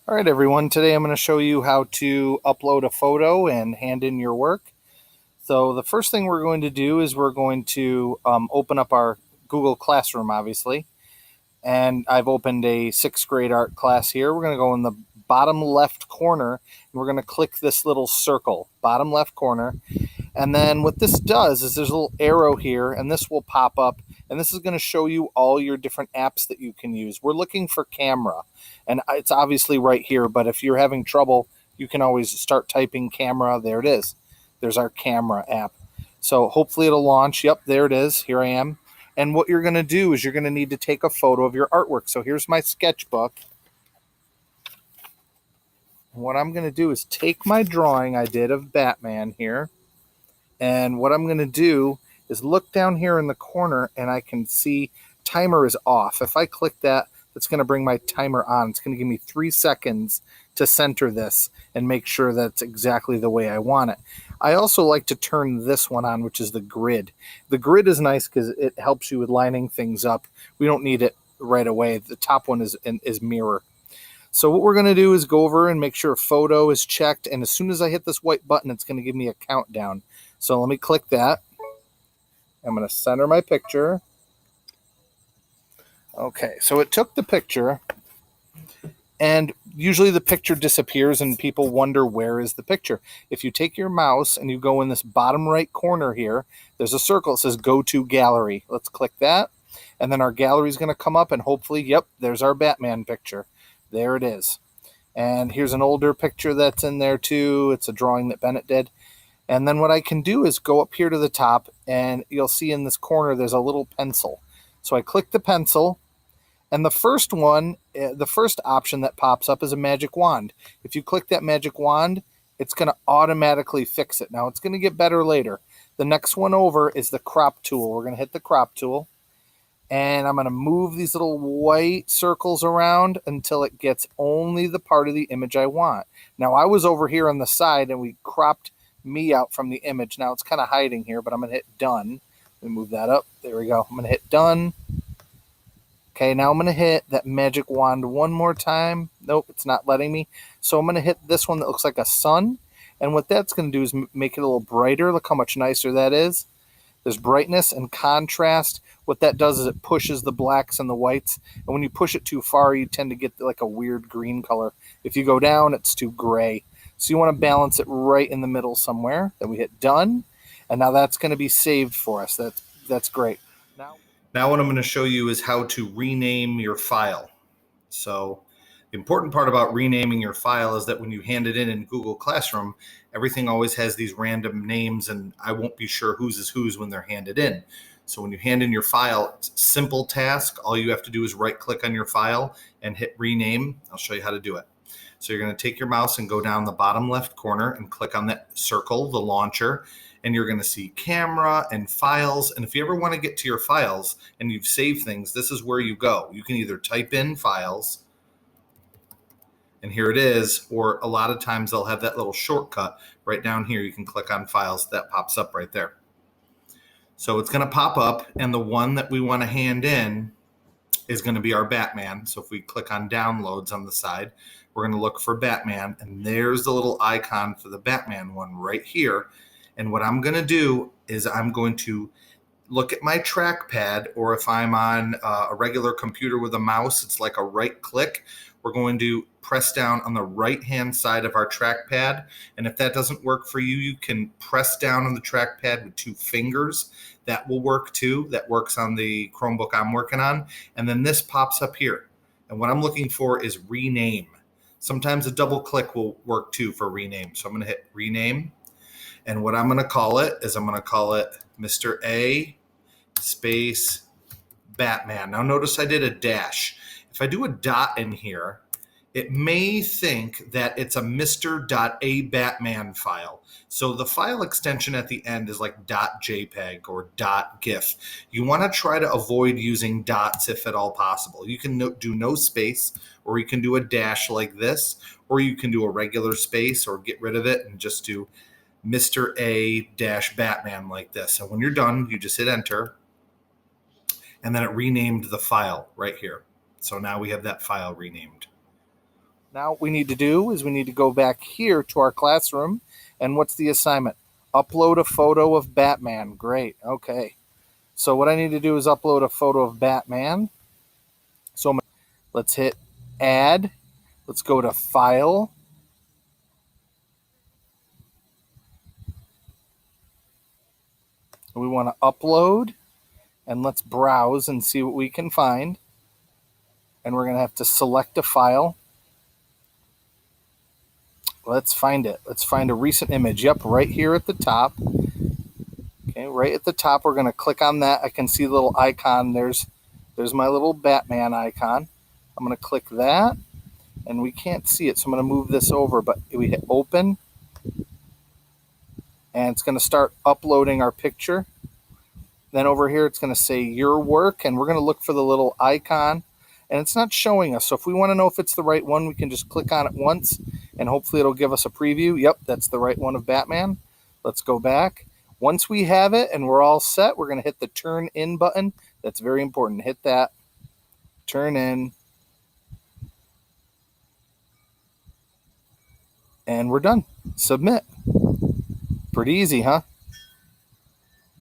All right, everyone. Today I'm going to show you how to upload a photo and hand in your work. So the first thing we're going to do is we're going to open up our Google Classroom, obviously. And I've opened a 6th grade art class here. We're going to go in the bottom left corner, and we're going to click this little circle, bottom left corner. And then what this does is there's a little arrow here, and this will pop up, and this is going to show you all your different apps that you can use. We're looking for camera, and it's obviously right here, but if you're having trouble, you can always start typing camera. There it is. There's our camera app. So hopefully it'll launch. Yep, there it is. Here I am. And what you're going to do is you're going to need to take a photo of your artwork. So here's my sketchbook. What I'm going to do is take my drawing I did of Batman here. And what I'm going to do is look down here in the corner, and I can see timer is off. If I click that, that's going to bring my timer on. It's going to give me 3 seconds to center this and make sure that's exactly the way I want it. I also like to turn this one on, which is the grid. The grid is nice because it helps you with lining things up. We don't need it right away. The top one is mirror. So what we're going to do is go over and make sure photo is checked. And as soon as I hit this white button, it's going to give me a countdown. So let me click that. I'm going to center my picture. Okay, so it took the picture, and usually the picture disappears and people wonder where is the picture. If you take your mouse and you go in this bottom right corner here, there's a circle that says go to gallery. Let's click that, and then our gallery is going to come up, and hopefully, yep, there's our Batman picture. There it is. And here's an older picture that's in there too. It's a drawing that Bennett did. And then what I can do is go up here to the top, and you'll see in this corner there's a little pencil. So I click the pencil, and the first option that pops up is a magic wand. If you click that magic wand, it's going to automatically fix it. Now, it's going to get better later. The next one over is the crop tool. We're going to hit the crop tool, and I'm going to move these little white circles around until it gets only the part of the image I want. Now, I was over here on the side, and we cropped me out from the image. Now it's kind of hiding here, but I'm going to hit done. Let me move that up. There we go. I'm going to hit done. Okay, now I'm going to hit that magic wand one more time. Nope, it's not letting me. So I'm going to hit this one that looks like a sun. And what that's going to do is make it a little brighter. Look how much nicer that is. There's brightness and contrast. What that does is it pushes the blacks and the whites. And when you push it too far, you tend to get like a weird green color. If you go down, it's too gray. So you want to balance it right in the middle somewhere. Then we hit done, and now that's going to be saved for us. That's great. Now what I'm going to show you is how to rename your file. So the important part about renaming your file is that when you hand it in Google Classroom, everything always has these random names, and I won't be sure whose is whose when they're handed in. So when you hand in your file, it's a simple task. All you have to do is right-click on your file and hit rename. I'll show you how to do it. So you're going to take your mouse and go down the bottom left corner and click on that circle, the launcher, and you're going to see camera and files. And if you ever want to get to your files and you've saved things, this is where you go. You can either type in files, and here it is, or a lot of times they'll have that little shortcut right down here. You can click on files. That pops up right there. So it's going to pop up, and the one that we want to hand in is going to be our Batman. So if we click on downloads on the side, we're going to look for Batman, and there's the little icon for the Batman one right here. And what I'm going to do is I'm going to look at my trackpad, or if I'm on a regular computer with a mouse, it's like a right click. We're going to press down on the right-hand side of our trackpad. And if that doesn't work for you, you can press down on the trackpad with 2 fingers. That will work too. That works on the Chromebook I'm working on. And then this pops up here. And what I'm looking for is rename. Sometimes a double click will work too for rename. So I'm going to hit rename. And what I'm going to call it is I'm going to call it Mr. A space Batman. Now notice I did a dash. If I do a dot in here, it may think that it's a Mr.A.Batman file. So the file extension at the end is like .jpeg or .gif. You want to try to avoid using dots if at all possible. You can do no space, or you can do a dash like this, or you can do a regular space or get rid of it and just do Mr. A-Batman like this. And when you're done, you just hit enter, and then it renamed the file right here. So now we have that file renamed. Now what we need to do is we need to go back here to our classroom. And what's the assignment? Upload a photo of Batman. Great. Okay. So what I need to do is upload a photo of Batman. So let's hit add. Let's go to file. We want to upload, and let's browse and see what we can find. And we're going to have to select a file. Let's find it. Let's find a recent image. Yep, right here at the top. Okay, right at the top, we're going to click on that. I can see the little icon. There's my little Batman icon. I'm going to click that, and we can't see it, so I'm going to move this over. But we hit open, and it's going to start uploading our picture. Then over here, it's going to say your work, and we're going to look for the little icon, and it's not showing us. So if we want to know if it's the right one, we can just click on it once, and hopefully it'll give us a preview. Yep, that's the right one of Batman. Let's go back. Once we have it and we're all set, we're going to hit the turn in button. That's very important. Hit that. Turn in. And we're done. Submit. Pretty easy, huh?